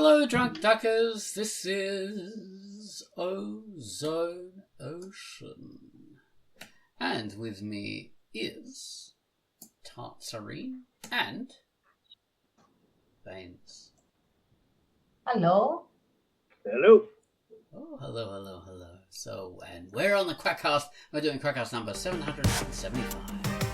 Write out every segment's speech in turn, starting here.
Hello, Drunkduckers. This is Ozone Ocean. And with me is Tartsarine and Baines. Hello. Hello. Oh, hello. So, and we're on the Quackcast. We're doing Quackcast number 775.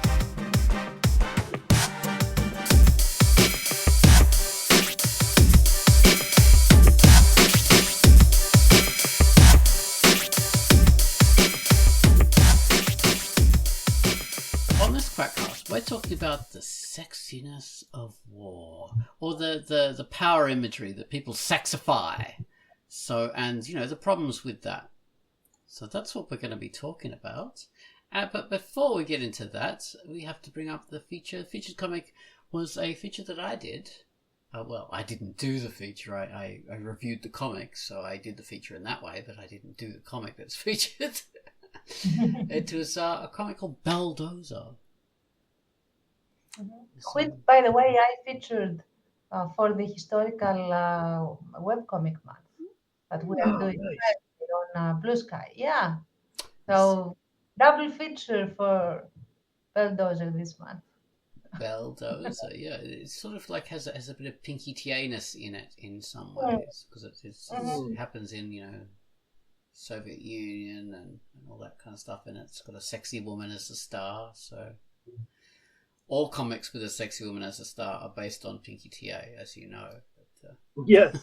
On this Quackcast, we're talking about the sexiness of war, or the power imagery that people sexify. So, and, you know, the problems with that. So that's what we're going to be talking about. But before we get into that, we have to bring up the feature. The featured comic was a feature that I did. Well, I didn't do the feature. I reviewed the comic, so I did the feature in that way, but I didn't do the comic that's featured. It was a comic called Bulldozer. Which, by the way, I featured for the historical webcomic month that we are doing on Blue Sky. Yeah. So, double feature for Bulldozer this month. Bulldozer, yeah. It sort of like has a bit of Pinky TA-ness in it in some ways, because it happens in, you know, Soviet Union and all that kind of stuff, and it's got a sexy woman as a star. So all comics with a sexy woman as a star are based on Pinky TA, as you know. But, yes.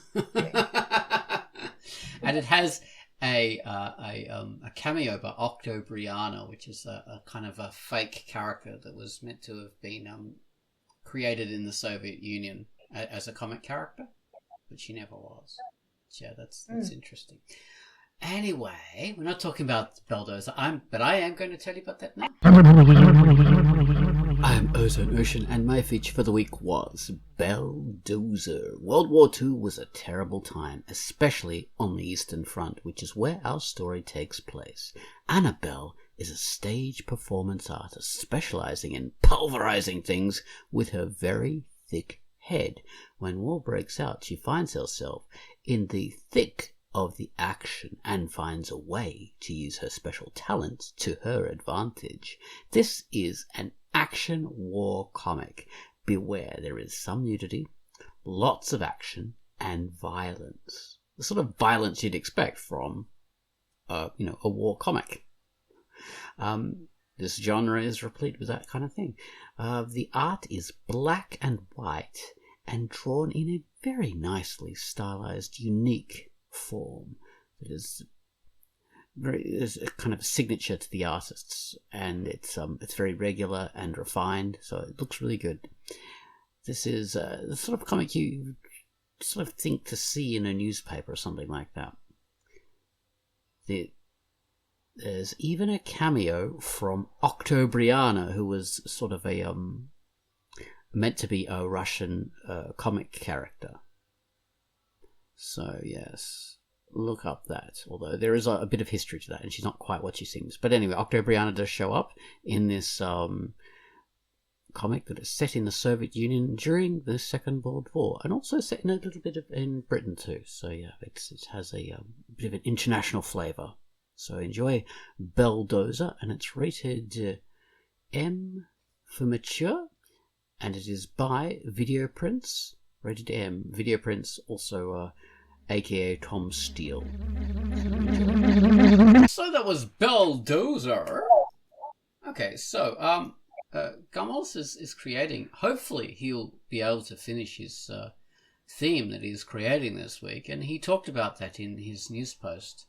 And it has a cameo by Octobriana, which is a kind of a fake character that was meant to have been created in the Soviet Union as a comic character, but she never was. So, yeah, that's interesting. Anyway, we're not talking about Bulldozer, but I am going to tell you about that now. I'm Ozone Ocean, and my feature for the week was Bulldozer. World War II was a terrible time, especially on the Eastern Front, which is where our story takes place. Annabelle is a stage performance artist specializing in pulverizing things with her very thick head. When war breaks out, she finds herself in the thick of the action and finds a way to use her special talents to her advantage. This is an action war comic. Beware, there is some nudity, lots of action, and violence. The sort of violence you'd expect from, a war comic. This genre is replete with that kind of thing. The art is black and white and drawn in a very nicely stylized, unique form that is a kind of signature to the artists, and it's very regular and refined, so it looks really good. This is the sort of comic you sort of think to see in a newspaper or something like that. There's even a cameo from Octobriana, who was sort of a meant to be a Russian comic character. So, yes, look up that. Although there is a bit of history to that, and she's not quite what she seems. But anyway, Octobriana does show up in this comic that is set in the Soviet Union during the Second World War, and also set in a little bit in Britain too. So, yeah, it has a bit of an international flavour. So enjoy Bulldozer, and it's rated M for mature, and it is by Video Prince. Rated M. Video Prince, also aka Tom Steele. So that was Bulldozer. Okay, so Gummels is creating. Hopefully he'll be able to finish his theme that he's creating this week, and he talked about that in his news post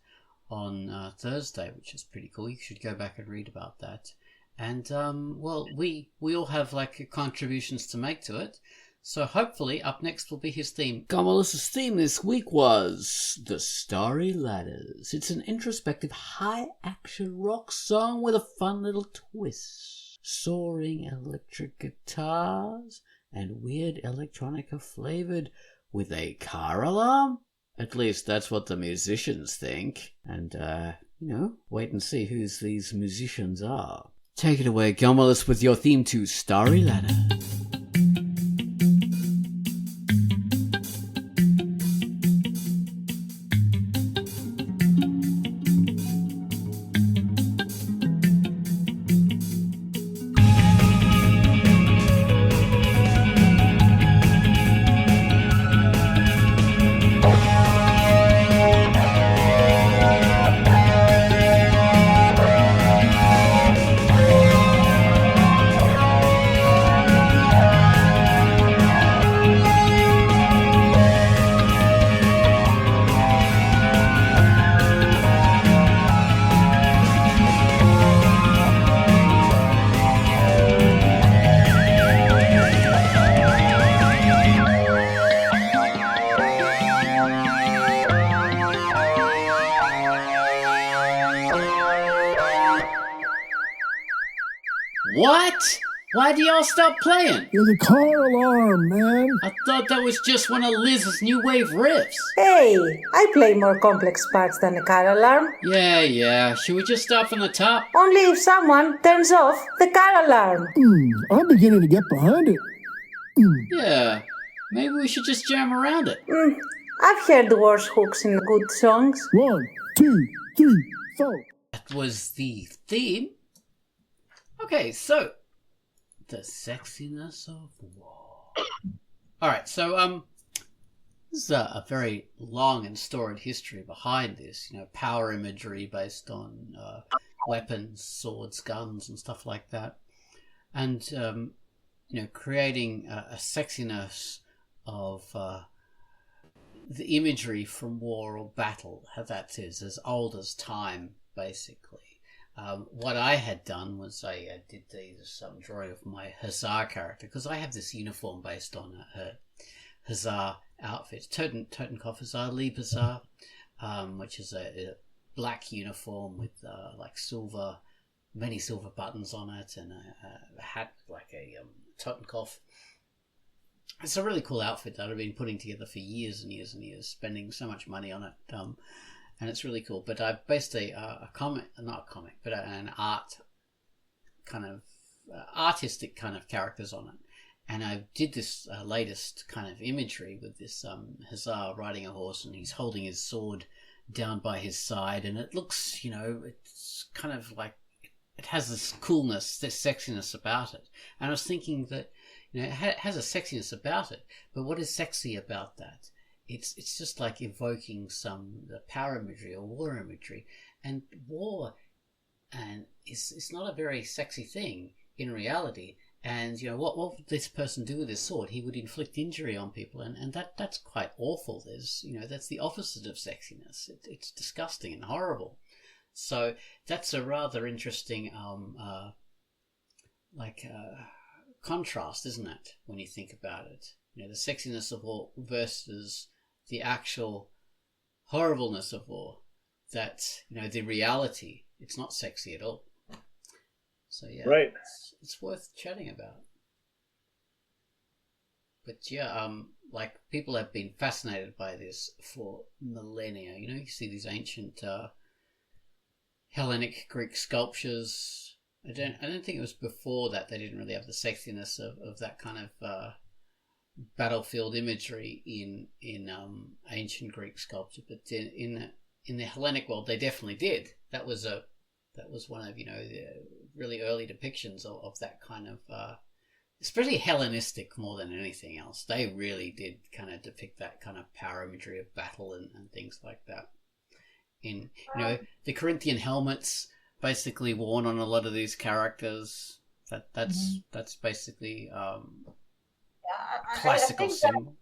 on Thursday, which is pretty cool. You should go back and read about that. And well, we all have like contributions to make to it. So hopefully up next will be his theme. Gummels' theme this week was The Starry Ladders. It's an introspective high-action rock song with a fun little twist. Soaring electric guitars and weird electronica flavoured with a car alarm? At least that's what the musicians think. And, wait and see who these musicians are. Take it away, Gummels, with your theme to Starry Ladders. What? Why do y'all stop playing? There's a car alarm, man. I thought that was just one of Liz's new wave riffs. Hey, I play more complex parts than a car alarm. Yeah. Should we just start from the top? Only if someone turns off the car alarm. I'm beginning to get behind it. Yeah. Maybe we should just jam around it. I've heard worse hooks in good songs. 1, 2, 3, 4. That was the theme. Okay, so the sexiness of war. All right, so this is a very long and storied history behind this. Power imagery based on weapons, swords, guns, and stuff like that, and creating a sexiness of the imagery from war or battle. How that is as old as time, basically. What I had done was I did some drawing of my hussar character, because I have this uniform based on her hussar outfit, Totenkopf Hussar, Lieb Hussar, which is a black uniform with many silver buttons on it, and a hat like a Totenkopf. It's a really cool outfit that I've been putting together for years and years and years, spending so much money on it. And it's really cool. But I based an art kind of artistic kind of characters on it. And I did this latest kind of imagery with this hussar riding a horse, and he's holding his sword down by his side, and it looks, it's kind of like it has this coolness, this sexiness about it. And I was thinking that it has a sexiness about it, but what is sexy about that? It's just like evoking the power imagery or war imagery, and war, and it's not a very sexy thing in reality. And what would this person do with his sword? He would inflict injury on people, and that's quite awful. There's that's the opposite of sexiness. It's disgusting and horrible. So that's a rather interesting contrast, isn't it, when you think about it? The sexiness of war versus the actual horribleness of war. That the reality, it's not sexy at all. So yeah, right. It's worth chatting about. But yeah, people have been fascinated by this for millennia. You see these ancient Hellenic Greek sculptures. I don't think it was before that they didn't really have the sexiness of that kind of battlefield imagery in ancient Greek sculpture, but in the Hellenic world they definitely did. That was one of the really early depictions of that kind of especially Hellenistic more than anything else. They really did kind of depict that kind of power imagery of battle and things like that. In the Corinthian helmets basically worn on a lot of these characters. That's basically classical symbol.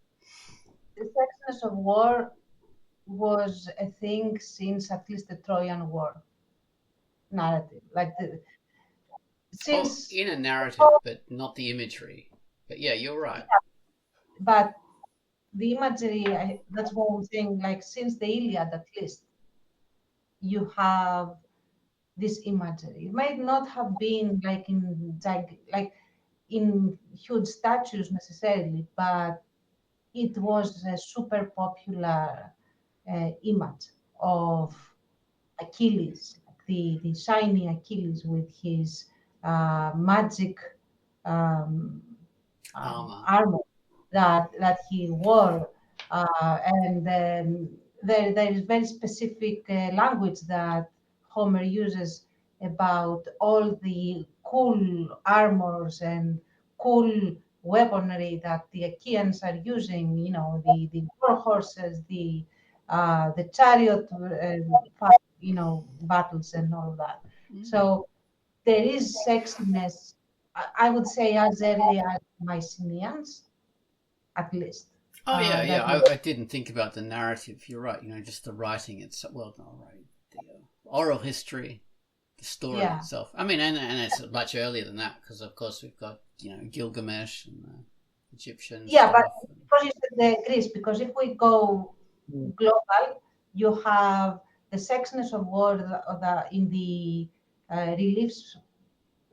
The sexiness of war was a thing since at least the Trojan War narrative. In a narrative, but not the imagery. But yeah, you're right. But the imagery, that's what I'm saying, since the Iliad at least, you have this imagery. It might not have been in huge statues necessarily, but it was a super popular image of Achilles, the shiny Achilles with his magic armor that he wore, and there is very specific language that Homer uses about all the cool armors and cool weaponry that the Achaeans are using. The war horses, the chariot, battles and all of that. So there is sexiness, I would say, as early as Mycenaeans, at least. Oh yeah. I didn't think about the narrative. You're right. Just the writing itself. Well, not right. The oral history, the story itself. I mean, and it's much earlier than that, because of course we've got Gilgamesh and the Egyptians. Yeah, but because you said the Greece, because if we go global, you have the sexiness of war in the reliefs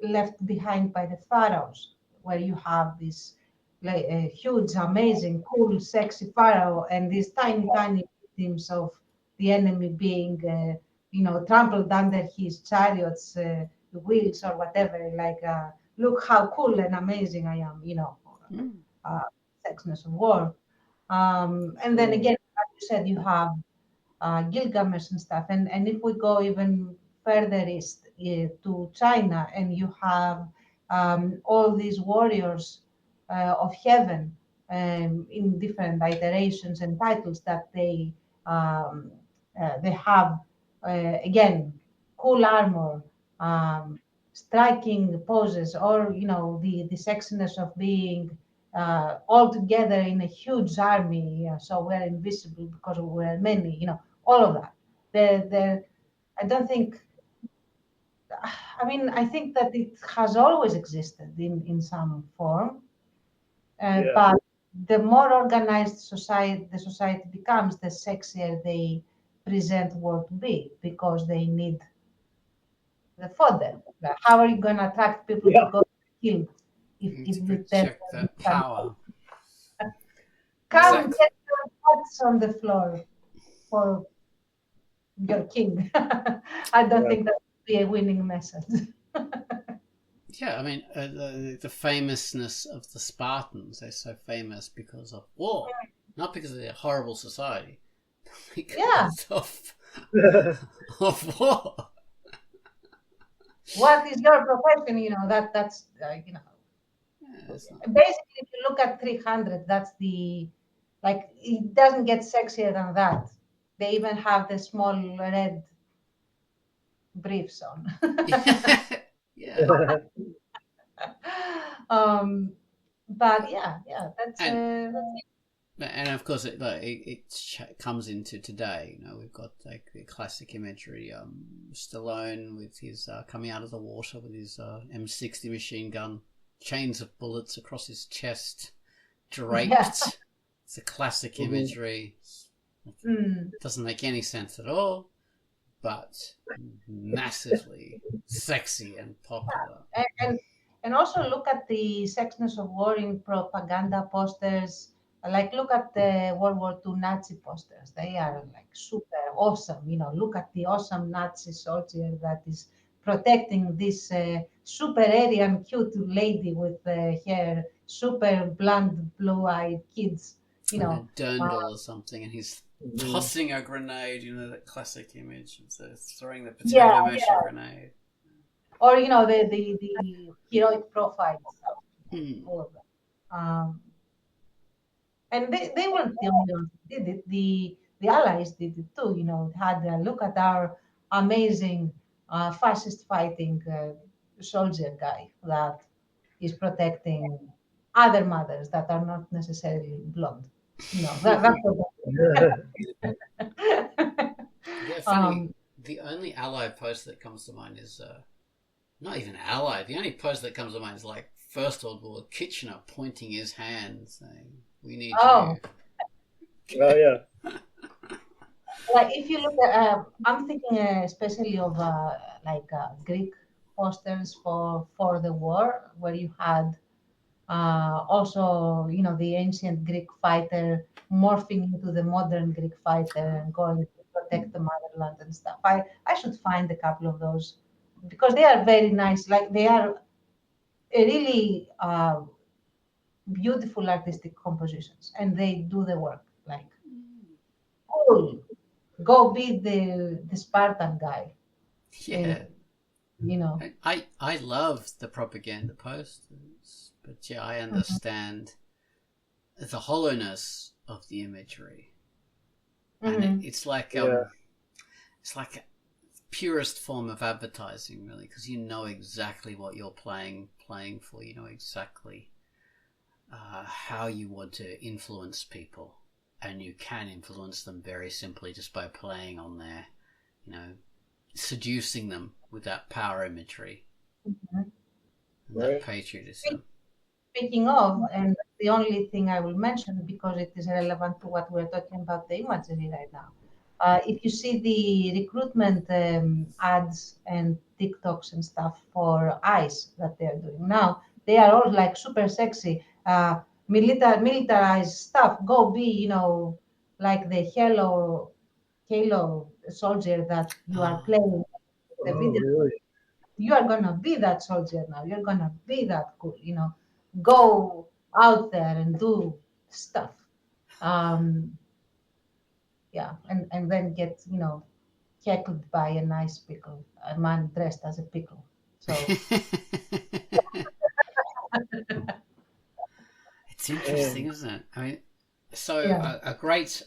left behind by the pharaohs, where you have this like a huge, amazing, cool, sexy pharaoh, and these tiny, tiny victims of the enemy being, trampled under his chariots, wheels or whatever. Like, look how cool and amazing I am, uh, sexiness of war. And then again, as you said, you have Gilgamesh and stuff. And if we go even further east to China, and you have all these warriors of heaven in different iterations and titles that they have again cool armor, striking poses, or the sexiness of being all together in a huge army. So we're invisible because we're many. All of that. I don't think. I mean, I think that it has always existed in some form, but the more organized the society becomes, the sexier they present war to be, because they need the fodder. How are you going to attract people to go kill if To you tell project that power. come Exactly. get your butts on the floor for your king? I don't think that would be a winning message. Yeah, I mean, the famousness of the Spartans, they're so famous because of war, not because of their horrible society, because of war. What is your profession? That's basically, if you look at 300, that's it doesn't get sexier than that. They even have the small red briefs on. Yeah. But yeah, that's and of course it comes into today. We've got like the classic imagery, Stallone with his coming out of the water with his M60 machine gun, chains of bullets across his chest, draped. Yeah. It's a classic imagery. It doesn't make any sense at all, but massively sexy and popular. And also look at the sexiness of war in propaganda posters. Like, look at the World War II Nazi posters. They are like super awesome. Look at the awesome Nazi soldier that is protecting this super Aryan cute lady with her super blonde blue-eyed kids. A dirndl or something, and he's tossing a grenade. That classic image of throwing the potato masher grenade. Or the heroic profiles, all of that. And they weren't the only ones who did it. The Allies did it too. Had a look at our amazing fascist fighting soldier guy that is protecting other mothers that are not necessarily blonde. That's Yeah, funny. The only Allied post that comes to mind is not even Allied. The only post that comes to mind is like First World War, Kitchener pointing his hand saying, "We need you." Oh yeah. Like, if you look at, I'm thinking especially of Greek posters for the war, where you had also the ancient Greek fighter morphing into the modern Greek fighter and going to protect the motherland and stuff. I should find a couple of those, because they are very nice. Like, they are a really beautiful artistic compositions, and they do the work. Like, cool, go be the Spartan guy. Yeah. And, I love the propaganda posters, but yeah, I understand the hollowness of the imagery, and it's like it's like a purest form of advertising, really, because you know exactly what you're playing for. You know exactly how you want to influence people, and you can influence them very simply just by playing on their, seducing them with that power imagery, and that patriotism. Speaking of, and the only thing I will mention, because it is relevant to what we're talking about, the imagery right now, If you see the recruitment ads and TikToks and stuff for ICE that they're doing now, they are all like super sexy, militarized stuff. Go be, like the Halo soldier that you are Oh. playing the Oh, video. really? You are gonna be that soldier now. You're gonna be that cool. Go out there and do stuff. Um, yeah, and then get heckled by a nice pickle, a man dressed as a pickle. So It's interesting, isn't it? I mean, so yeah, a great,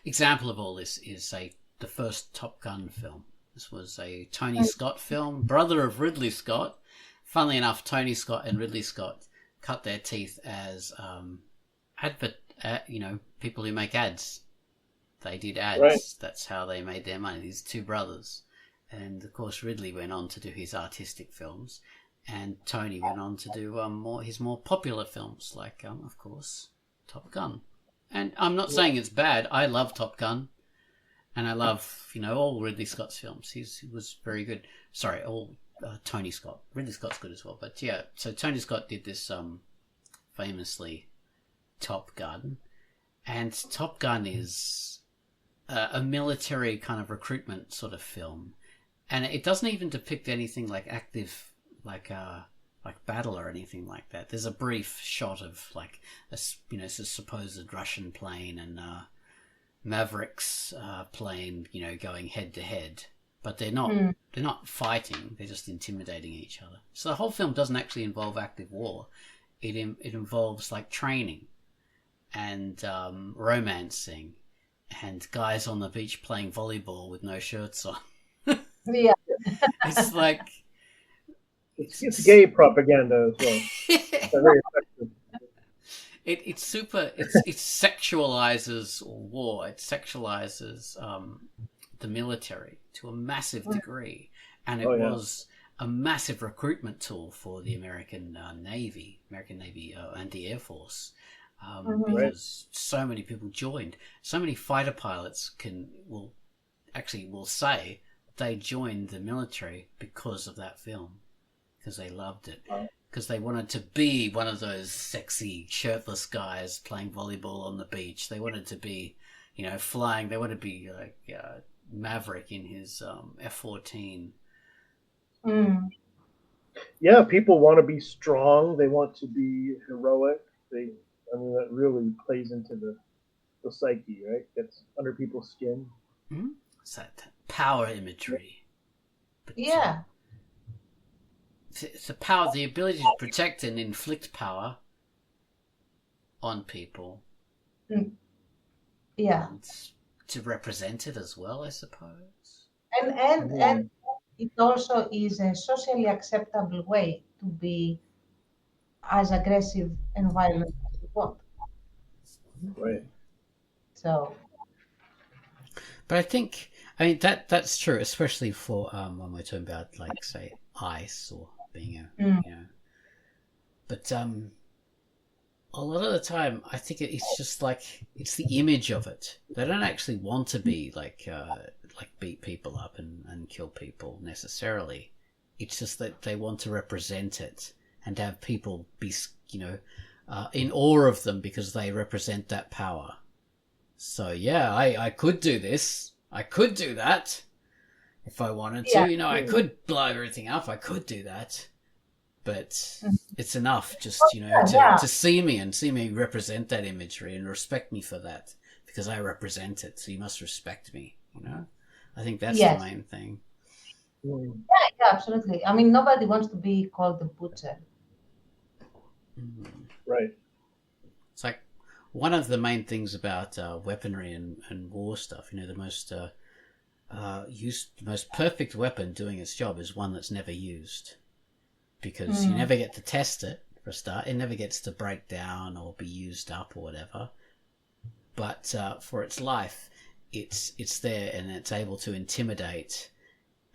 example of all this is, say, the first Top Gun film. This was a Tony Scott film, brother of Ridley Scott. Funnily enough, Tony Scott and Ridley Scott cut their teeth as people who make ads. They did ads. Right. That's how they made their money. These two brothers. And of course, Ridley went on to do his artistic films, and Tony went on to do his more popular films, like of course, Top Gun. And I'm not saying it's bad. I love Top Gun, and I love all Ridley Scott's films. He was very good. Sorry, all Tony Scott. Ridley Scott's good as well. But yeah, so Tony Scott did this famously Top Gun, and Top Gun is a military kind of recruitment sort of film. And it doesn't even depict anything like active, like battle or anything like that. There's a brief shot of like it's a supposed Russian plane and Maverick's plane, going head to head, but they're not fighting. They're just intimidating each other. So the whole film doesn't actually involve active war. It involves like training and romancing and guys on the beach playing volleyball with no shirts on. yeah, It's like It's gay propaganda as well. It's very effective. it sexualizes war. It sexualizes the military to a massive degree, and it was a massive recruitment tool for the American Navy, and the Air Force, because so many people joined. So many fighter pilots will say they joined the military because of that film, because they loved it, because they wanted to be one of those sexy shirtless guys playing volleyball on the beach. They wanted to be, flying. They wanted to be like Maverick in his F-14. Yeah, people want to be strong. They want to be heroic. That really plays into the psyche, right? Gets under people's skin. Mm-hmm. It's that power imagery. But, yeah. It's the power, the ability to protect and inflict power on people. Yeah. And to represent it as well, I suppose. And it also is a socially acceptable way to be as aggressive and violent as you want. Right. So. But I mean that's true, especially for when we're talking about like say ICE or being But a lot of the time, I think it's just like it's the image of it. They don't actually want to be like beat people up and kill people necessarily. It's just that they want to represent it and have people be in awe of them because they represent that power. So yeah, I could do this. I could do that if I wanted to. Yeah. I could blow everything up. I could do that. But it's enough just, to see me represent that imagery and respect me for that because I represent it. So you must respect me, I think that's the main thing. Yeah, absolutely. I mean, nobody wants to be called the butcher. Right. It's like one of the main things about weaponry and war stuff, the most perfect weapon doing its job is one that's never used. Because you never get to test it, for a start. It never gets to break down or be used up or whatever. But for its life, it's there and it's able to intimidate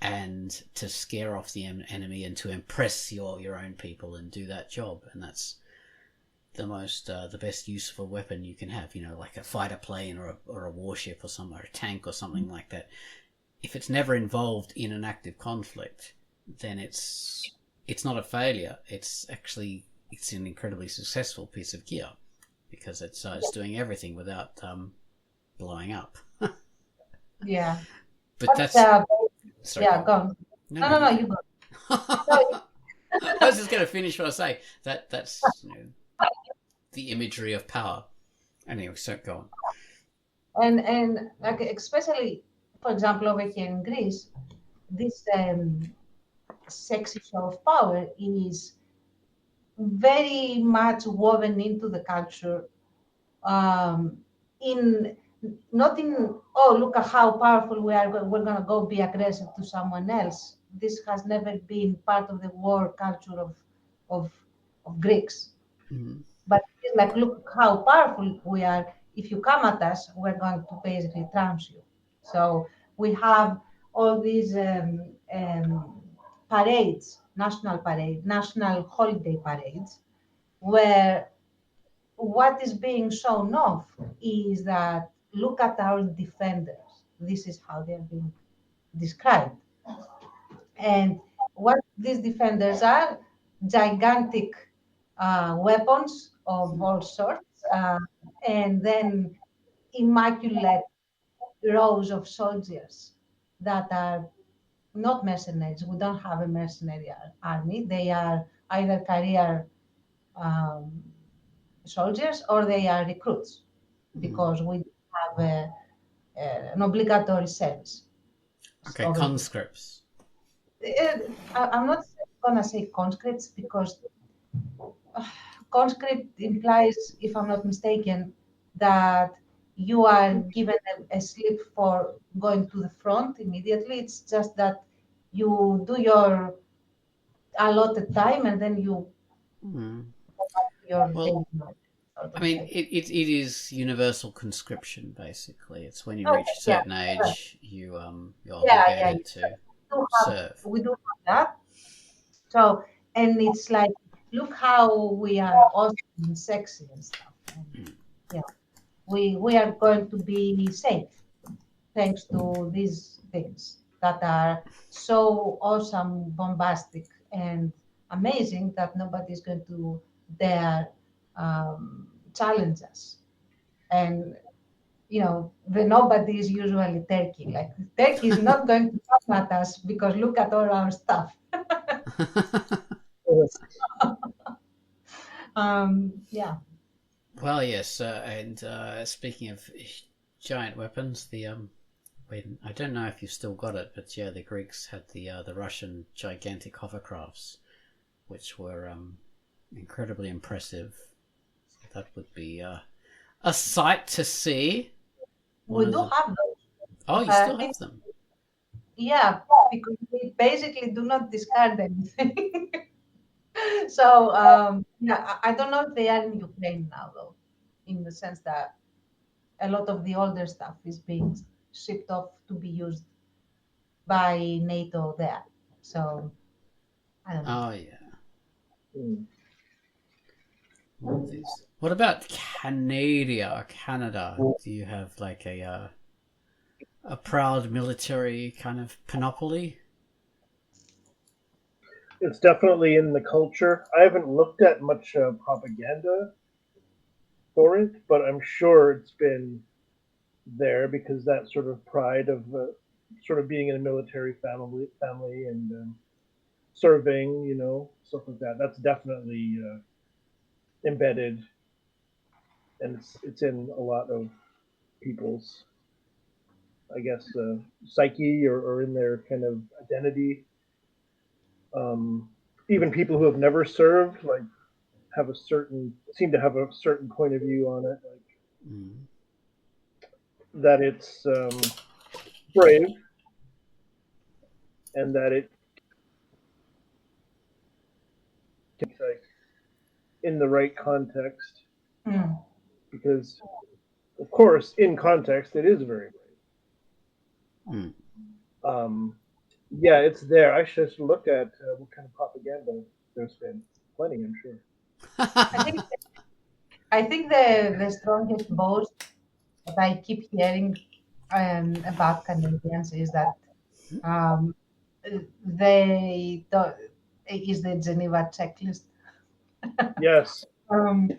and to scare off the enemy and to impress your own people and do that job. And the best useful weapon you can have, like a fighter plane or a warship or something, or a tank or something like that. If it's never involved in an active conflict, then it's not a failure. It's an incredibly successful piece of gear because it's doing everything without blowing up. Yeah. But that's sorry. Yeah, go on. No, you go. I was just going to finish what I say. That's the imagery of power. Anyway, so go on. And like especially, for example, over here in Greece, this sexy show of power is very much woven into the culture. Not in, oh, look at how powerful we are, we're going to go be aggressive to someone else. This has never been part of the war culture of Greeks. Mm-hmm. But it's like, look how powerful we are. If you come at us, we're going to basically trounce you. So we have all these parades, national holiday parades, where what is being shown off is that look at our defenders. This is how they're being described. And what these defenders are, gigantic weapons of all sorts, and then immaculate rows of soldiers that are not mercenaries. We don't have a mercenary army. They are either career soldiers or they are recruits, because we have an obligatory service. Okay, conscripts. I'm not going to say conscripts because conscript implies, if I'm not mistaken, that you are given a slip for going to the front immediately. It's just that you do your allotted time and then you your daily life. I mean, it is universal conscription, basically. It's when you reach a certain age, you're obligated to serve. We do have that. So, and it's like, look how we are awesome and sexy and stuff. And, we are going to be safe thanks to these things that are so awesome, bombastic, and amazing that nobody's going to dare challenge us. And the nobody is usually Turkey. Like Turkey is not going to come at us because look at all our stuff. Yeah. Well, yes, and speaking of giant weapons, I don't know if you've still got it, but the Greeks had the Russian gigantic hovercrafts, which were incredibly impressive. So that would be a sight to see. We do have those. Oh, you still have them? Yeah, because we basically do not discard anything. So, I don't know if they are in Ukraine now, though, in the sense that a lot of the older stuff is being shipped off to be used by NATO there. So, I don't know. Oh, yeah. What about Canada? Do you have like a proud military kind of panoply? It's definitely in the culture. I haven't looked at much propaganda for it, but I'm sure it's been there because that sort of pride of sort of being in a military family and serving, stuff like that. That's definitely embedded, and it's in a lot of people's, I guess, psyche or in their kind of identity. Even people who have never served, like, seem to have a certain point of view on it, like that it's brave and that it, like, in the right context, because of course in context it is very brave. Yeah, it's there. I should just look at what kind of propaganda there's been. Plenty, I'm sure. I think I think the strongest boast that I keep hearing about Canadians is that um, they do, is the Geneva checklist. Yes. Um,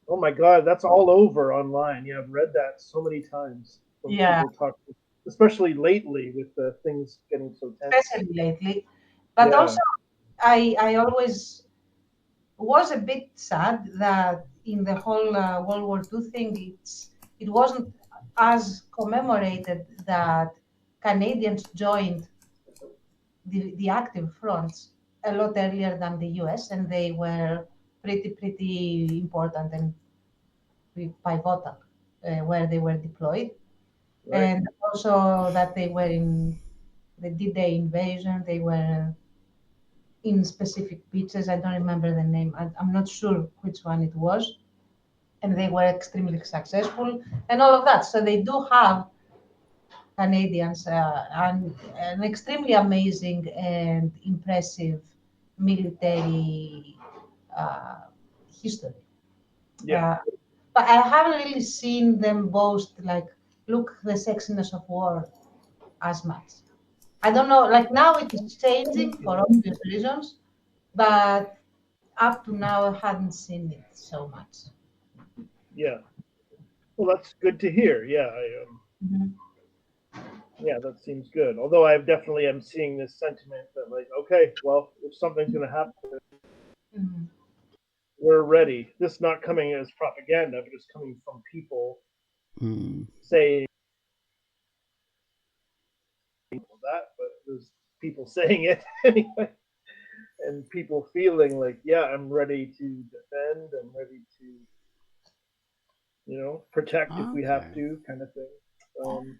Oh my God, that's all over online. Yeah, I've read that so many times when yeah, people talk, especially lately with the things getting so tense. especially lately. But Yeah, also, I always was a bit sad that in the whole World War II thing, it wasn't as commemorated that Canadians joined the active fronts a lot earlier than the US, and they were pretty important and pivotal where they were deployed, right. and also that they were in the D-Day invasion. They were in specific beaches. I don't remember the name. I'm not sure which one it was, and they were extremely successful and all of that. So they do have Canadians an extremely amazing and impressive military uh, history. Yeah, Uh, but I haven't really seen them boast like, look, the sexiness of war as much. I don't know, like now it is changing for obvious reasons, but up to now I hadn't seen it so much. yeah. Well, that's good to hear. Yeah, Mhm. yeah, that seems good. Although I definitely am seeing this sentiment that like, okay, well, if something's going to happen, Mhm. we're ready. This not coming as propaganda, but just coming from people Hmm. saying that, but there's people saying it anyway, and people feeling like, yeah, I'm ready to defend. I'm ready to, protect if we have Okay. to, kind of thing. Um,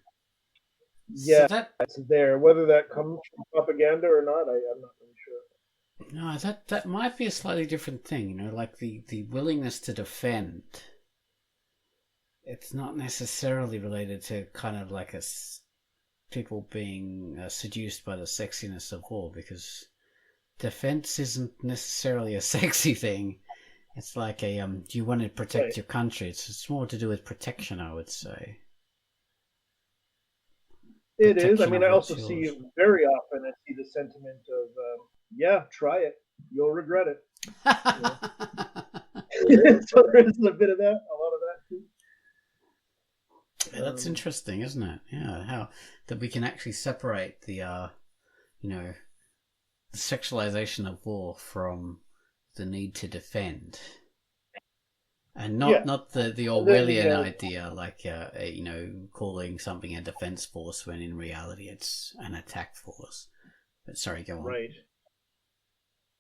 So yeah, that it's there. Whether that comes from propaganda or not, I'm not really sure. no, that might be a slightly different thing. Like the willingness to defend. It's not necessarily related to kind of like people being seduced by the sexiness of war, because defense isn't necessarily a sexy thing. It's like do you want to protect Right. your country? It's more to do with protection, I would say. It is. I Protection mean, of I what's also see yours. it very often. I see the sentiment of, yeah, try it. You'll regret it. So there is a bit of that, a lot of that too. Yeah, that's interesting, isn't it? Yeah, how that we can actually separate you know, the sexualization of war from the need to defend, and Yeah. not the And then Orwellian idea, like calling something a defense force when in reality it's an attack force. But sorry, go on. right.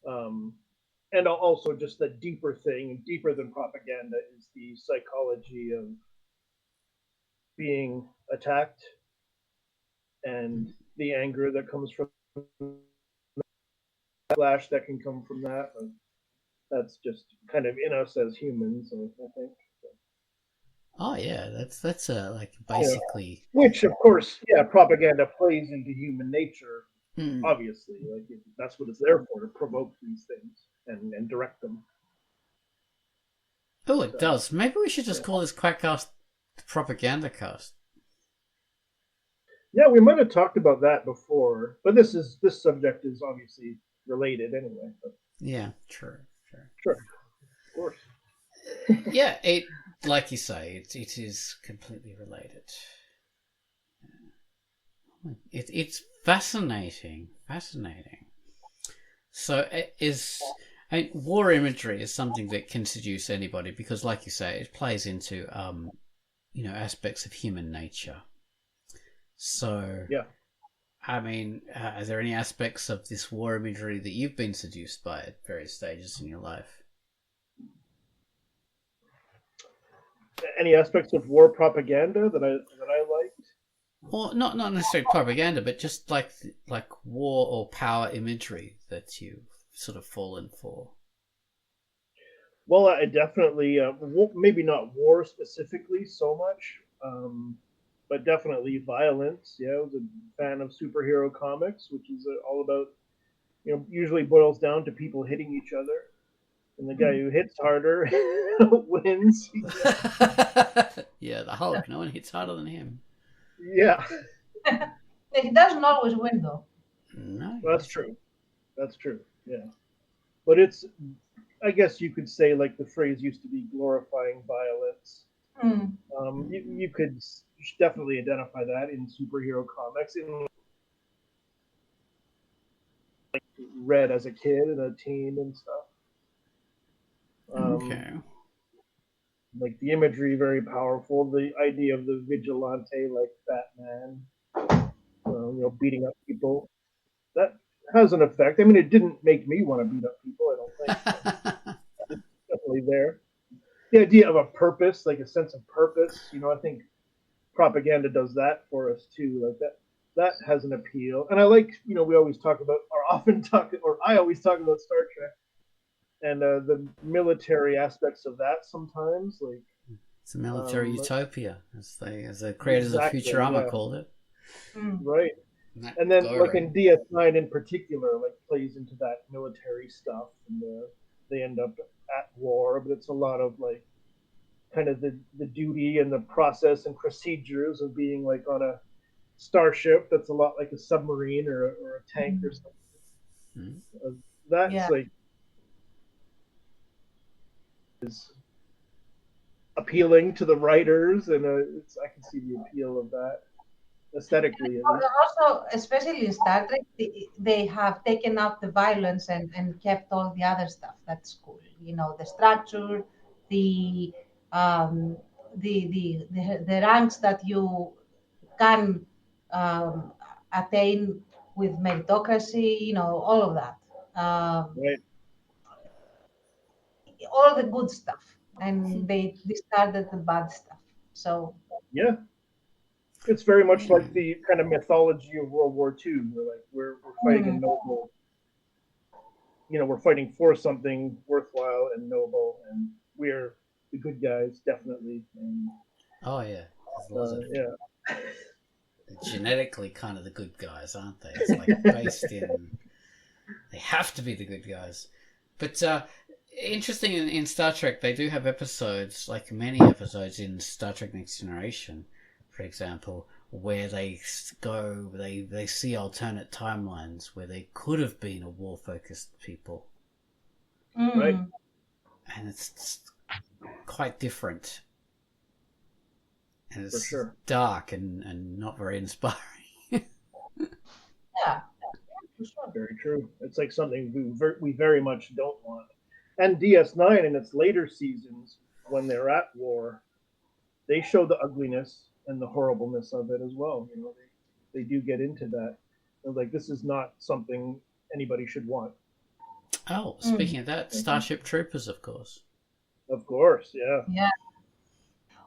Um, and also just the deeper thing, deeper than propaganda, is the psychology of being attacked and the anger that comes from backlash that can come from that. And that's just kind of in us as humans, I think. Oh yeah, that's like Yeah. basically. Which, of course, yeah, propaganda plays into human nature. Hmm. Obviously, like that's what it's there for, to provoke these things and direct them. Oh, it So, does. Maybe we should just yeah. call this Quackcast the Propaganda Cast. Yeah, we might have talked about that before, but this subject is obviously related anyway. But Yeah, true, true. sure, of course. Yeah, it like you say, it is completely related. It's fascinating, fascinating. So it is. I mean, war imagery is something that can seduce anybody because, like you say, it plays into aspects of human nature. So, Yeah. I mean, are there any aspects of this war imagery that you've been seduced by at various stages in your life? Any aspects of war propaganda that I liked? Or not necessarily propaganda, but just like war or power imagery that you've sort of fallen for. Well, I definitely maybe not war specifically so much, but definitely violence. Yeah, I was a fan of superhero comics, which is all about usually boils down to people hitting each other. and the guy who hits harder wins. Yeah, the Hulk. No one hits harder than him. Yeah, He doesn't always win, though. No, that's true. That's true. Yeah, but it's, I guess you could say, like the phrase used to be, glorifying violence. Mm. You could definitely identify that in superhero comics, in like read as a kid and a teen and stuff. Okay. Like the imagery, very powerful. The idea of the vigilante, like Batman, beating up people. That has an effect. I mean, it didn't make me want to beat up people. I don't think. It's definitely there. The idea of a purpose, like a sense of purpose. I think propaganda does that for us too. Like that has an appeal. And I like, we always talk about, or I always talk about Star Trek and the military aspects of that sometimes. Like it's a military utopia, as the creators exactly, of Futurama called it. Right. And then, like in DS9 in particular, like plays into that military stuff, and they end up at war, but it's a lot of like kind of the duty and the process and procedures of being like on a starship that's a lot like a submarine or a tank or something. That's like is appealing to the writers, and I can see the appeal of that aesthetically. Also, especially in Star Trek, they have taken out the violence and kept all the other stuff. That's cool. The structure, the the ranks that you can attain with meritocracy. All of that. Right. All the good stuff, and they discarded the bad stuff. So yeah. It's very much like the kind of mythology of World War II, where like we're fighting a noble, we're fighting for something worthwhile and noble, and we're the good guys, definitely. And, oh yeah, yeah. Genetically, kind of the good guys, aren't they? It's like based in. They have to be the good guys, but interesting in Star Trek, they do have episodes, like many episodes in Star Trek Next Generation, for example, where they see alternate timelines where they could have been a war-focused people. Right. And it's quite different. And it's dark and not very inspiring. Yeah. Very true. It's like something we very much don't want. And DS9 in its later seasons, when they're at war, they show the ugliness and the horribleness of it as well. They do get into that. They're like, this is not something anybody should want. Oh, speaking of that, Starship Troopers, of course. Of course, yeah. Yeah.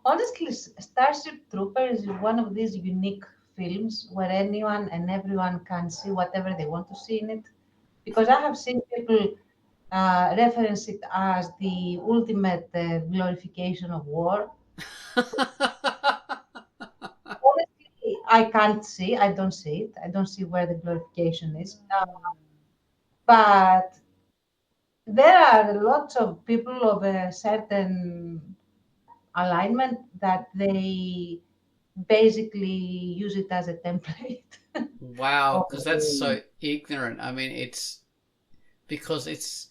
Honestly, Starship Troopers is one of these unique films where anyone and everyone can see whatever they want to see in it. Because I have seen people reference it as the ultimate glorification of war. Honestly, I can't see. I don't see it. I don't see where the glorification is. But there are lots of people of a certain alignment that they basically use it as a template. Wow, because that's so ignorant. I mean, it's because it's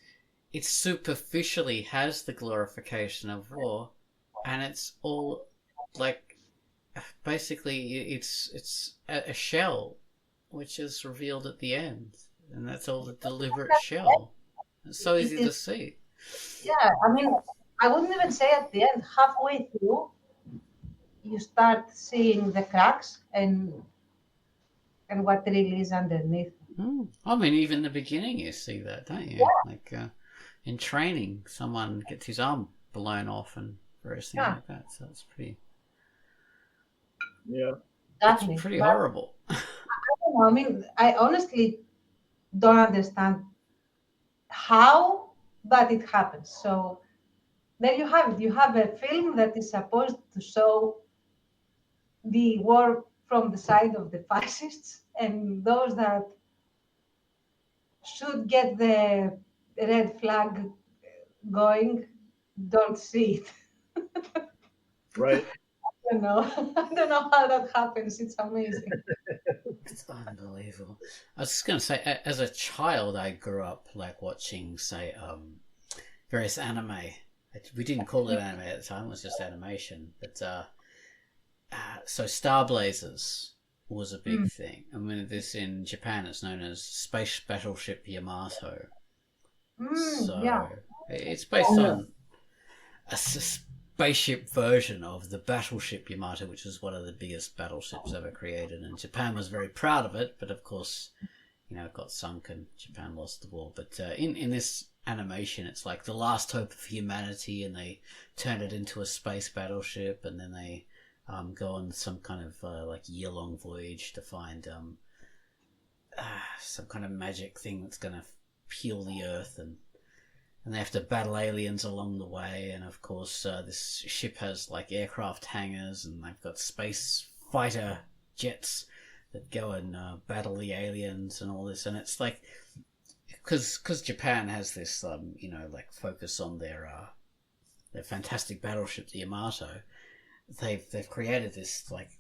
superficially has the glorification of war, and it's all like basically it's a shell, which is revealed at the end, and that's all the deliberate shell. It's so easy to see. Yeah, I mean, I wouldn't even say at the end. Halfway through, you start seeing the cracks and what really is underneath. I mean, even the beginning, you see that, don't you? Yeah. Like in training, someone gets his arm blown off and various things like that. So it's pretty. Yeah. Definitely. It's pretty horrible. I don't know. I mean, I honestly don't understand how, but it happens. So there you have it. You have a film that is supposed to show the war from the side of the fascists and those that should get the red flag going, don't see it. Right. I don't know. I don't know how that happens. It's amazing. It's unbelievable. I was just going to say, as a child, I grew up like watching, say, various anime. We didn't call it anime at the time; it was just animation. But so Star Blazers was a big thing. I mean, this in Japan, it's known as Space Battleship Yamato. So Yeah. it's based on a spaceship version of the battleship Yamato, which was one of the biggest battleships ever created, and Japan was very proud of it. But of course, it got sunk and Japan lost the war. But in this animation, it's like the last hope of humanity, and they turn it into a space battleship, and then they go on some kind of like year-long voyage to find some kind of magic thing that's going to heal the Earth, and they have to battle aliens along the way. And of course, this ship has like aircraft hangars, and they've got space fighter jets that go and battle the aliens and all this. And it's like, because Japan has this, like focus on their fantastic battleship, the Yamato. They've created this like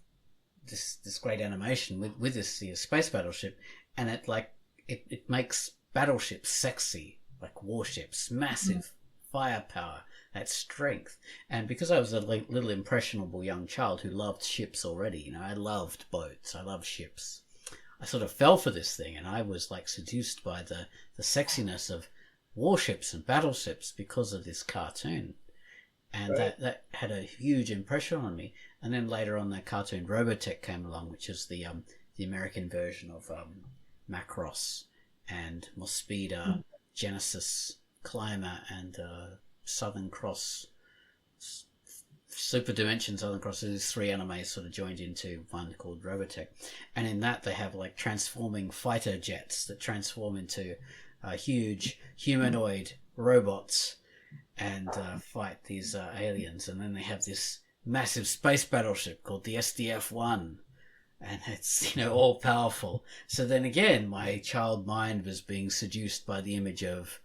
this great animation with this space battleship, and it makes battleships sexy, like warships, massive firepower, that strength. And because I was a little impressionable young child who loved ships already, I loved boats, I loved ships, I sort of fell for this thing, and I was like seduced by the sexiness of warships and battleships because of this cartoon. And right. that had a huge impression on me. And then later on, the cartoon Robotech came along, which is the American version of Macross and Mospeada, Genesis, Climber, and Southern Cross, Super Dimension, Southern Cross. So these three animes sort of joined into one called Robotech. And in that, they have like transforming fighter jets that transform into huge humanoid robots and fight these aliens. And then they have this massive space battleship called the SDF-1, and it's all powerful. So then again, my child mind was being seduced by the image of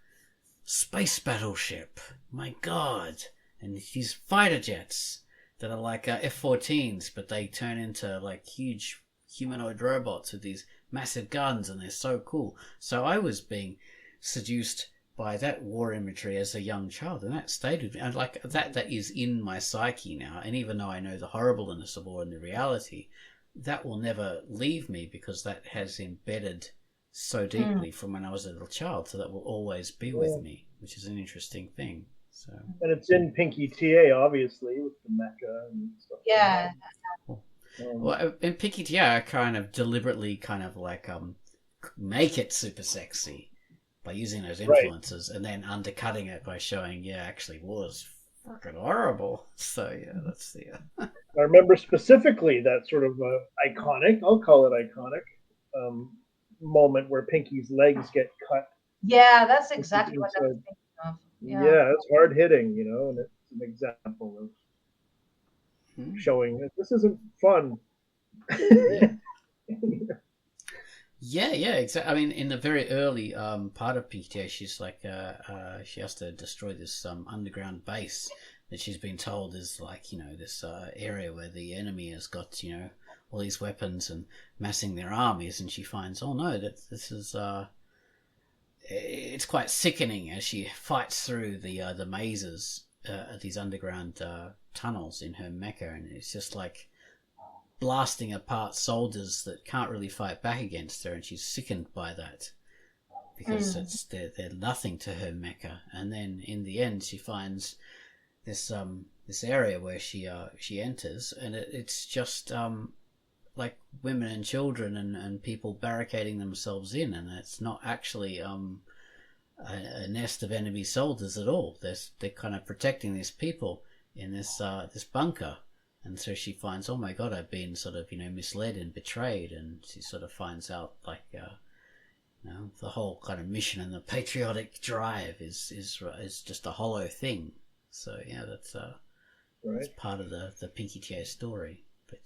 space battleship, my god, and these fighter jets that are like F-14s, but they turn into like huge humanoid robots with these massive guns, and they're so cool. So I was being seduced by that war imagery as a young child, and that stayed with me. And like that is in my psyche now. And even though I know the horribleness of war and the reality, that will never leave me, because that has embedded so deeply from when I was a little child. So that will always be with me, which is an interesting thing. So, and it's in Pinky TA, obviously, with the mecha and stuff. Yeah. Well, in Pinky TA, I kind of deliberately kind of like make it super sexy by using those influences, right, and then undercutting it by showing, actually war's fucking horrible. So that's the. I remember specifically that sort of iconic, I'll call it iconic, moment where Pinky's legs get cut. Yeah, that's exactly what I was thinking of. Yeah, it's hard hitting, and it's an example of showing that this isn't fun. Yeah, exactly. I mean, in the very early part of PTA, she's like, she has to destroy this underground base that she's been told is like, this area where the enemy has got, all these weapons and massing their armies, and she finds, oh no, that this is, it's quite sickening as she fights through the mazes, these underground tunnels in her mecha, and it's just like blasting apart soldiers that can't really fight back against her, and she's sickened by that because they're nothing to her mecha. And then in the end, she finds this area where she enters, and it's just like women and children and people barricading themselves in, and it's not actually a nest of enemy soldiers at all. They're kind of protecting these people in this bunker. And so she finds, oh my god, I've been sort of, misled and betrayed. And she sort of finds out, like, the whole kind of mission and the patriotic drive is just a hollow thing. So, that's that's part of the Pinky TA story. But,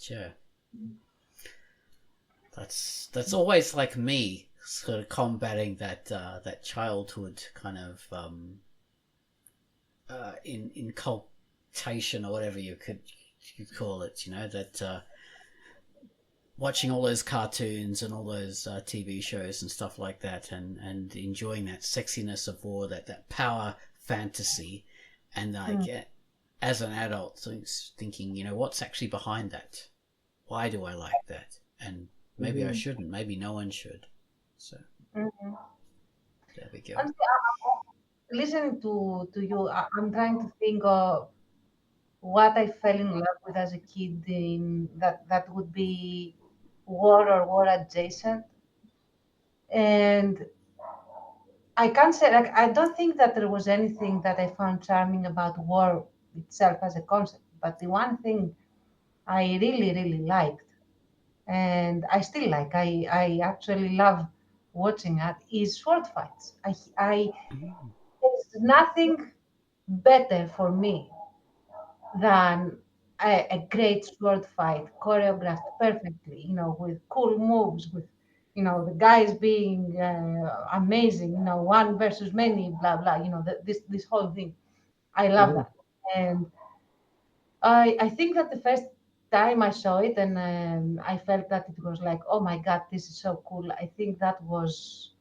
that's always like me, sort of combating that childhood kind of inculcation or whatever you could call it. That watching all those cartoons and all those TV shows and stuff like that, and enjoying that sexiness of war, that power fantasy, and as an adult, thinking, what's actually behind that? Why do I like that? And maybe I shouldn't. Maybe no one should. So there we go. Listening to you, I'm trying to think of what I fell in love with as a kid. That would be war or war adjacent, and I can't say, like, I don't think that there was anything that I found charming about war itself as a concept. But the one thing I really, really liked, and I still like, I actually love watching it, is sword fights. There's nothing better for me than a great sword fight choreographed perfectly, with cool moves, with, the guys being amazing, one versus many, blah, blah, this whole thing. I love that. And I think that the first time I saw it, and I felt that it was like, oh my God, this is so cool. I think that was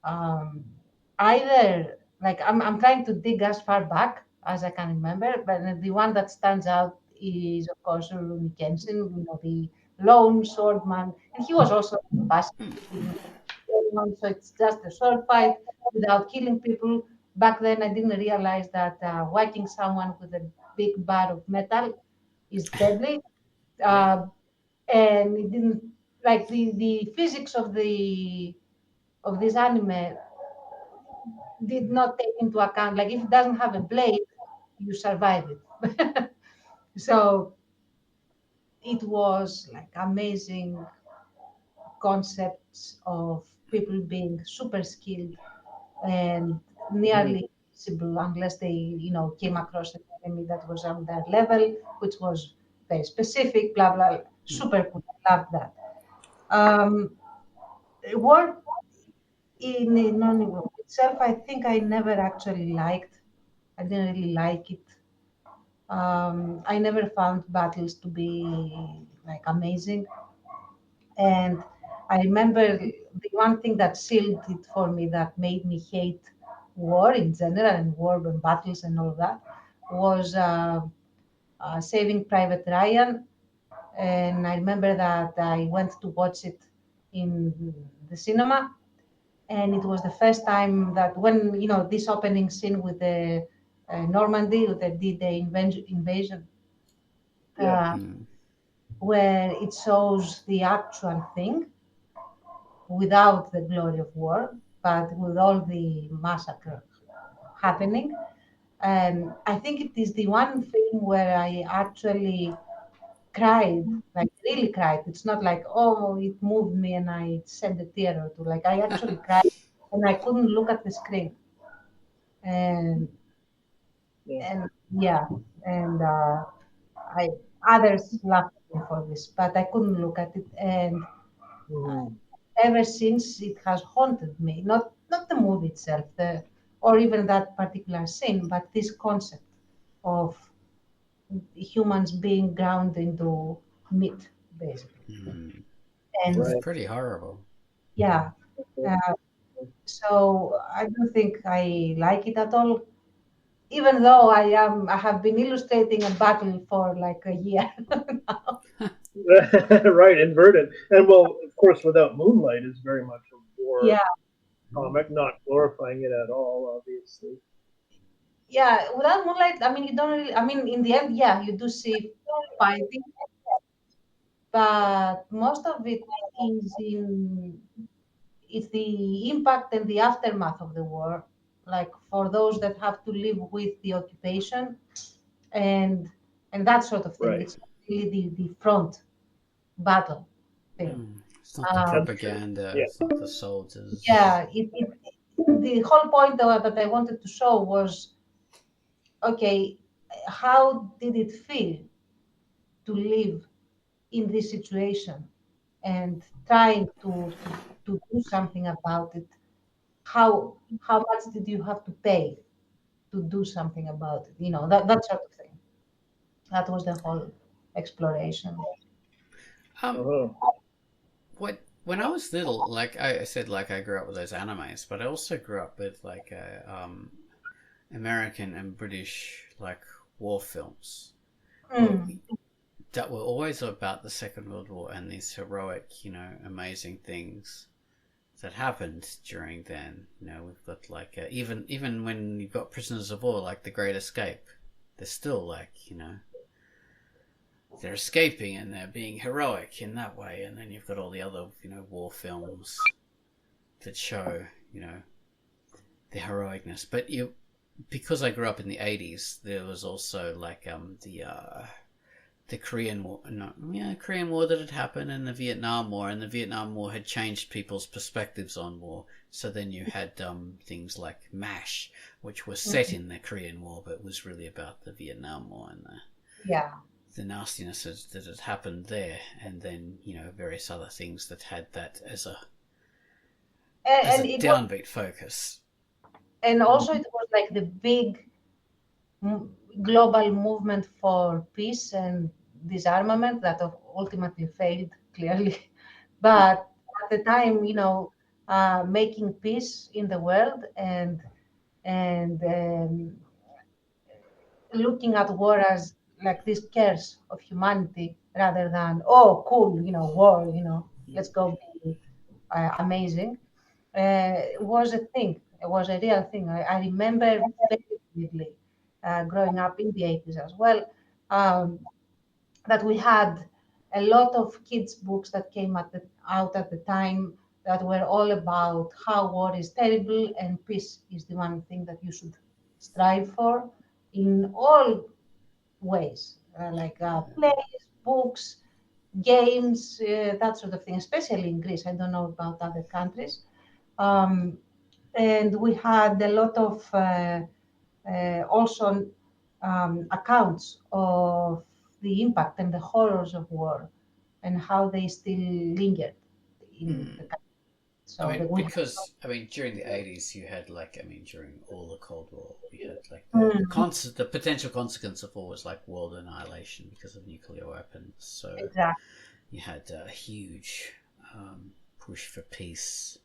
um, either, like, I'm trying to dig as far back as I can remember, but the one that stands out is, of course, Rurouni Kenshin, the lone swordman, and he was also a pacifist. So it's just a sword fight without killing people. Back then, I didn't realize that whacking someone with a big bar of metal is deadly. And it didn't, like, the physics of this anime did not take into account, like, if it doesn't have a blade, you survive it. So it was like amazing concepts of people being super skilled and nearly invisible unless they, came across an enemy that was on their level, which was very specific, blah, blah. Super cool. I love that. War in non itself, I think I never actually liked. I didn't really like it. I never found battles to be like amazing. And I remember the one thing that sealed it for me, that made me hate war in general and war and battles and all of that, was Saving Private Ryan. And I remember that I went to watch it in the cinema. And it was the first time that when, this opening scene with the Normandy, with the D-Day invasion, uh, where it shows the actual thing without the glory of war, but with all the massacre happening. And I think it is the one film where I actually cried, like really cried. It's not like, oh, it moved me and I shed a tear or two. Like, I actually cried and I couldn't look at the screen. And and yeah, and I others laughed at me for this, but I couldn't look at it. And ever since, it has haunted me. Not the movie itself, or even that particular scene, but this concept of humans being ground into meat, basically. And It's pretty horrible. yeah, so I don't think I like it at all. Even though I have been illustrating a battle for like a year now. Right, inverted. And well, of course, Without Moonlight is very much a war Yeah, comic, not glorifying it at all, obviously. yeah. Without Moonlight, I mean, you don't really. I mean, in the end, yeah, you do see fighting, but most of it is in it's the impact and the aftermath of the war, like for those that have to live with the occupation and that sort of thing. Right. It's really the front battle thing. It's not the Um, propaganda. Yeah. It's not the soldiers. yeah, the whole point that I wanted to show was, okay, how did it feel to live in this situation and trying to do something about it? How much did you have to pay to do something about it. That sort of thing. That was the whole exploration. Um, when I was little, like I said, like I grew up with those animes, but I also grew up with like American and British like war films that were always about the Second World War and these heroic, amazing things that happened during then. We've got like even when you've got prisoners of war, like The Great Escape, they're still like they're escaping and they're being heroic in that way. And then you've got all the other war films that show the heroicness. But because I grew up in the 80s, there was also like the Korean War, Korean War that had happened, and the Vietnam War, and the Vietnam War had changed people's perspectives on war. So then you had things like MASH, which was set in the Korean War, but was really about the Vietnam War and the nastiness that had happened there, and then various other things that had that as a downbeat focus. And also it was like the big global movement for peace and disarmament that ultimately failed clearly. But at the time, making peace in the world and looking at war as like this curse of humanity rather than cool, war, let's go be amazing, was a thing. It was a real thing. I remember very vividly growing up in the 80s as well, that we had a lot of kids' books that came out at the time that were all about how war is terrible and peace is the one thing that you should strive for in all ways, like plays, books, games, that sort of thing, especially in Greece. I don't know about other countries. And we had a lot of also accounts of the impact and the horrors of war and how they still lingered in the country. So during the 80s you had during all the Cold War you had the potential consequence of war was like world annihilation because of nuclear weapons. So you had a huge push for peace.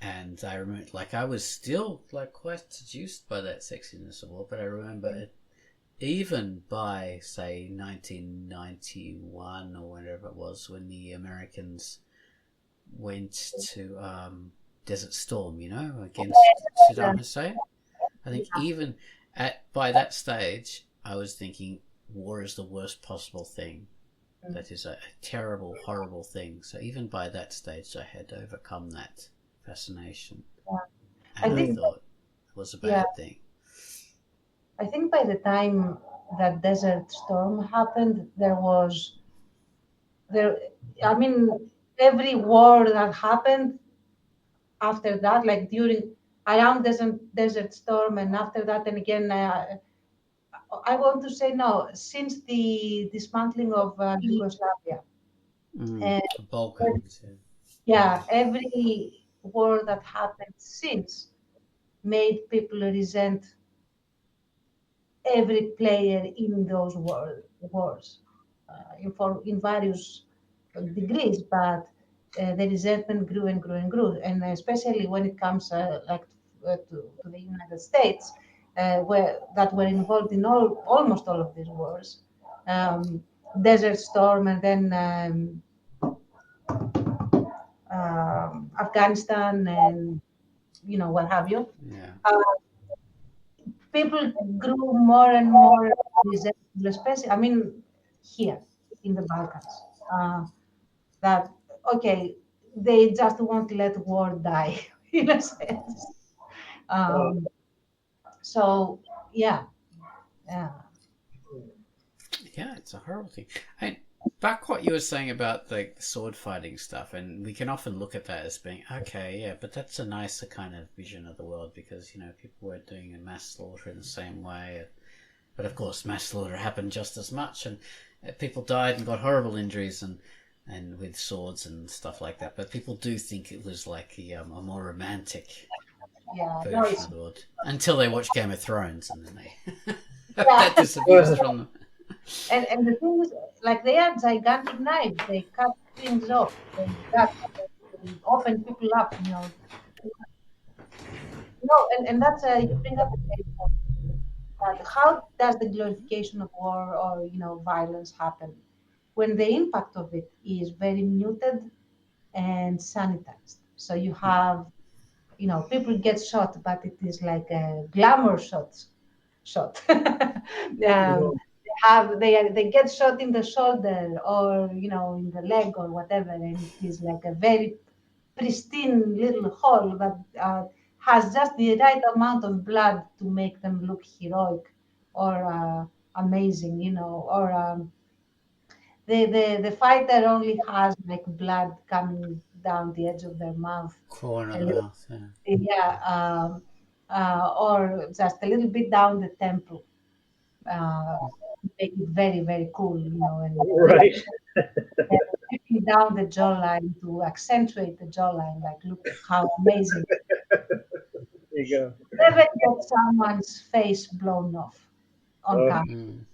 And I remember, I was still quite seduced by that sexiness of war, but I remember even by say 1991 or whenever it was when the Americans went to Desert Storm, against Saddam Hussein. I think even by that stage, I was thinking war is the worst possible thing. That is a terrible, horrible thing. So even by that stage, I had overcome that fascination. And I thought it was a bad thing. I think by the time that Desert Storm happened, every war that happened after that, like around Desert Storm and after that, and again, I want to say no, since the dismantling of Yugoslavia. And Balkans. Every war that happened since made people resent every player in those wars in various degrees, but the resentment grew and grew and grew, and especially when it comes to the United States, that were involved in almost all of these wars, Desert Storm, and then Afghanistan, and what have you. People grew more and more resentful, especially, here in the Balkans. That they just won't let war die in a sense. So yeah, it's a horrible thing. And back what you were saying about the sword fighting stuff, and we can often look at that as being but that's a nicer kind of vision of the world because people were doing a mass slaughter in the same way, but of course mass slaughter happened just as much, and people died and got horrible injuries and with swords and stuff like that. But people do think it was like a more romantic Yeah, no, Version it's of it. Until they watch Game of Thrones and then they yeah. that disappears from them. And the thing is, like they are gigantic knives. They cut things off. They open people up. No, and that's you bring up a great point. That how does the glorification of war or violence happen when the impact of it is very muted and sanitized? So you have people get shot, but it is like a glamour shot. Mhm. They get shot in the shoulder or in the leg or whatever, and it is like a very pristine little hole that has just the right amount of blood to make them look heroic or amazing, or the fighter only has like blood coming down the edge of their mouth Corner a of the little, mouth, yeah. yeah, or just a little bit down the temple, uh, make it very, very cool, and Right. dripping down the jawline to accentuate the jawline. Like, look how amazing! There you go. Never get someone's face blown off on Oh, camera. Mm,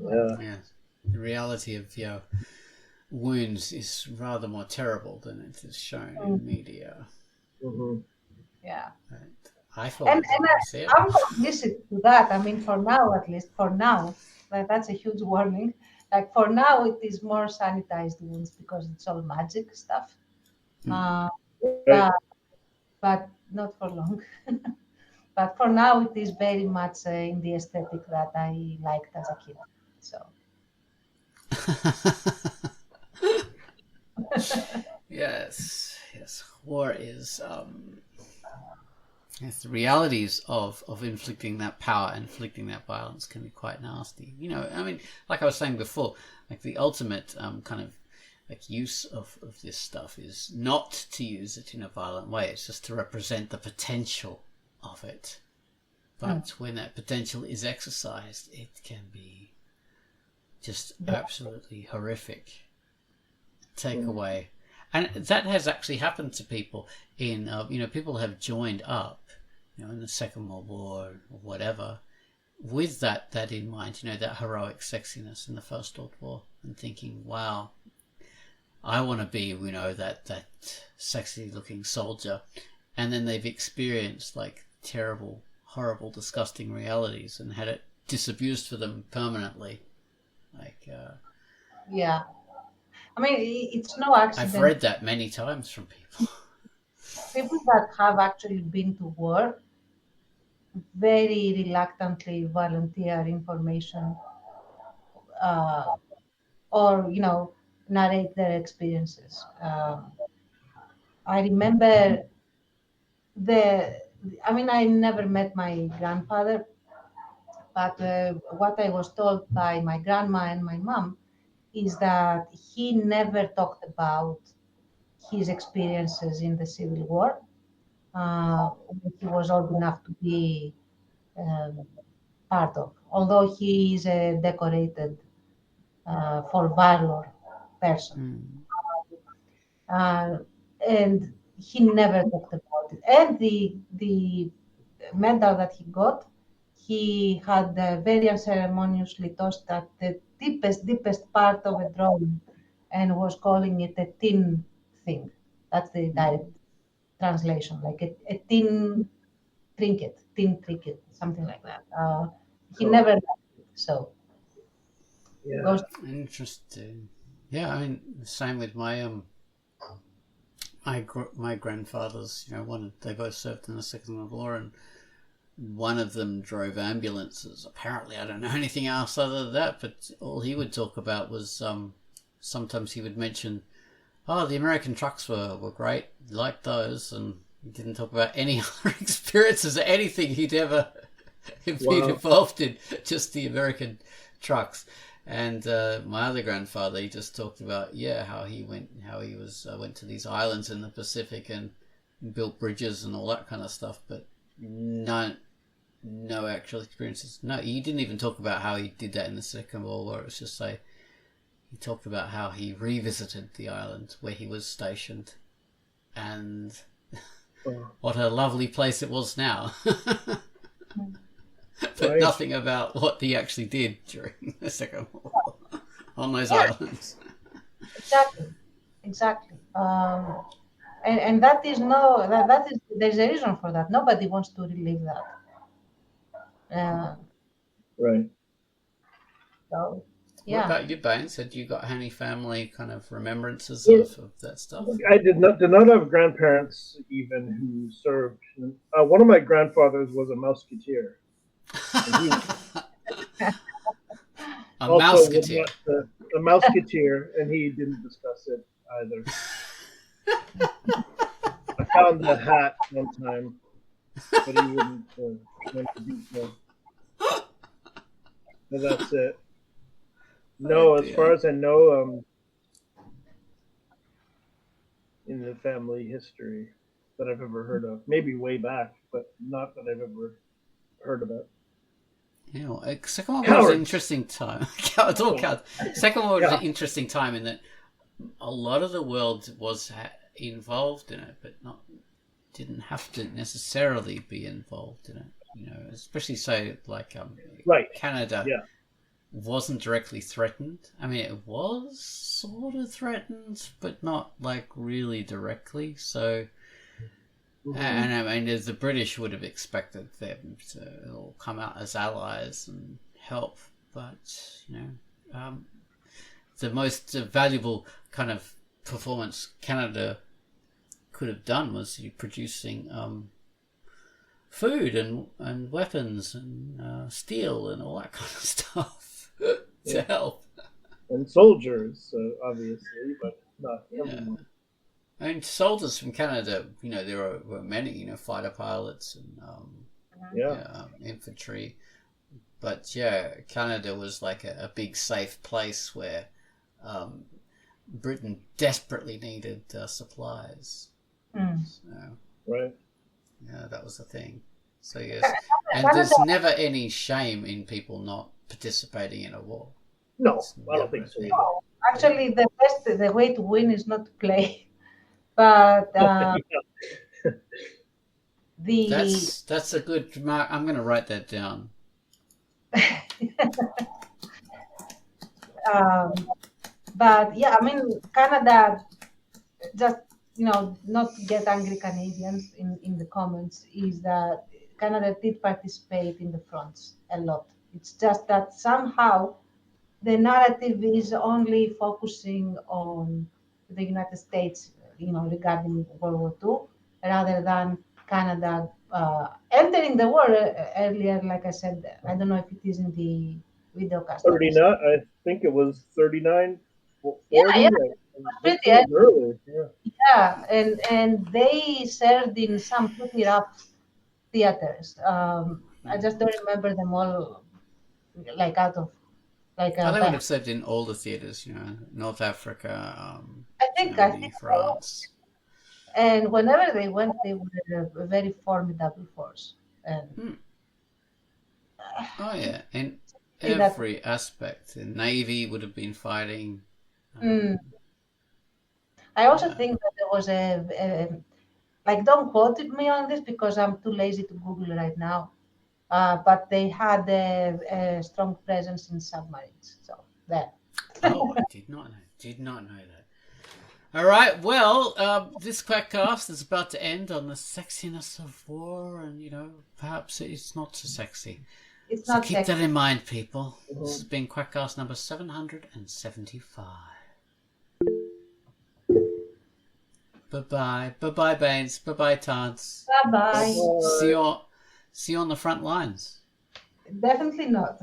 yeah. yeah. The reality of wounds is rather more terrible than it is shown in media. Hmm. Yeah, Right? I feel and it when I see it. I'm complicit to that. I mean, for now, at least for now, that's a huge warning. Like for now, it is more sanitized wounds because it's all magic stuff. Mm. Uh, Right. but but not for long. But for now, it is very much in the aesthetic that I liked as a kid. So Yes, yes. War is yes, the realities of inflicting that power, inflicting that violence can be quite nasty. I mean, like I was saying before, like the ultimate kind of like use of this stuff is not to use it in a violent way. It's just to represent the potential of it. But when that potential is exercised, it can be just absolutely horrific. Take away. And that has actually happened to people in, people have joined up, in the Second World War or whatever, with that in mind, that heroic sexiness in the First World War, and thinking, wow, I want to be, that sexy looking soldier. And then they've experienced like terrible, horrible, disgusting realities and had it disabused for them permanently. Like, yeah, I mean, it's no I've accident. read that many times from people. People that have actually been to war very reluctantly volunteer information uh, or narrate their experiences. I remember the. I mean, I never met my grandfather, but what I was told by my grandma and my mom is that he never talked about his experiences in the Civil War. When he was old enough to be um, part of, although he is a decorated for valor person. Mm. Uh, and he never talked about it. And the medal that he got, he had very unceremoniously tossed at the deepest part of a drawing and was calling it a tin thing. That's the direct translation, like a tin trinket, something like that. He Cool. never liked it. So Yeah. goes, Interesting. Yeah, I mean, same with my grandfathers. They both served in the Second World War, and one of them drove ambulances. Apparently, I don't know anything else other than that. But all he would talk about was sometimes he would mention, "Oh, the American trucks were great. Liked those," and he didn't talk about any other experiences or anything he'd ever been Wow. involved in. Just the American trucks. And my other grandfather, he just talked about how he went to these islands in the Pacific and built bridges and all that kind of stuff, but no actual experiences. No, he didn't even talk about how he did that in the Second World War. It was just he talked about how he revisited the island where he was stationed, and what a lovely place it was now. But Right. nothing about what he actually did during the Second World War on those islands. Exactly. And that is no, that is, there's a reason for that. Nobody wants to relive that. Right. So, What yeah. about you, Baines? Had you got any family kind of remembrances Yeah. of that stuff? I did not have grandparents even who served. One of my grandfathers was a musketeer. A Also mouseketeer. a musketeer, and he didn't discuss it either. I found the hat one time, but he wouldn't went into detail. But that's it. No, as far as I know, in the family history that I've ever heard of, maybe way back, but not that I've ever heard about. Yeah, well, Second World War was an interesting time. It's all cowards. Second World War was an interesting time in that a lot of the world was involved in it, but didn't have to necessarily be involved in it. You know, especially say like Canada wasn't directly threatened. I mean, it was sort of threatened, but not like really directly. So. And I mean, the British would have expected them to all come out as allies and help, but the most valuable kind of performance Canada could have done was producing food and weapons and steel and all that kind of stuff to help. And soldiers, obviously, but not everyone. And soldiers from Canada, there were many, fighter pilots and infantry. But Canada was like a big safe place where Britain desperately needed supplies. So, right. Yeah, that was the thing. So yes, and there's never any shame in people not participating in a war. No, I don't think so. No, actually, the way to win is not to play. But that's a good remark. I'm going to write that down. But yeah, I mean, Canada, just not to get angry Canadians in the comments, is that Canada did participate in the fronts a lot. It's just that somehow the narrative is only focusing on the United States, regarding World War II, rather than Canada entering the war earlier. Like I said, I don't know if it is in the videocast. 39, I think it was 39, 40. Yeah. Pretty early. Yeah, and they served in some pretty rough theaters. I just don't remember them all, like out of. They would have served in all the theaters, North Africa, I think France. And whenever they went, they were a very formidable force. And oh yeah, in every aspect, the Navy would have been fighting. I also think that there was don't quote me on this because I'm too lazy to Google right now. But they had a strong presence in submarines. So there. Oh, I did not know that. All right. Well, this Quackcast is about to end on the sexiness of war, and perhaps it's not so sexy. It's so not keep sexy. that in mind, people. This has been Quackcast number 775. Bye bye, Baines. Bye, Tards. Bye. See you on the front lines. Definitely not.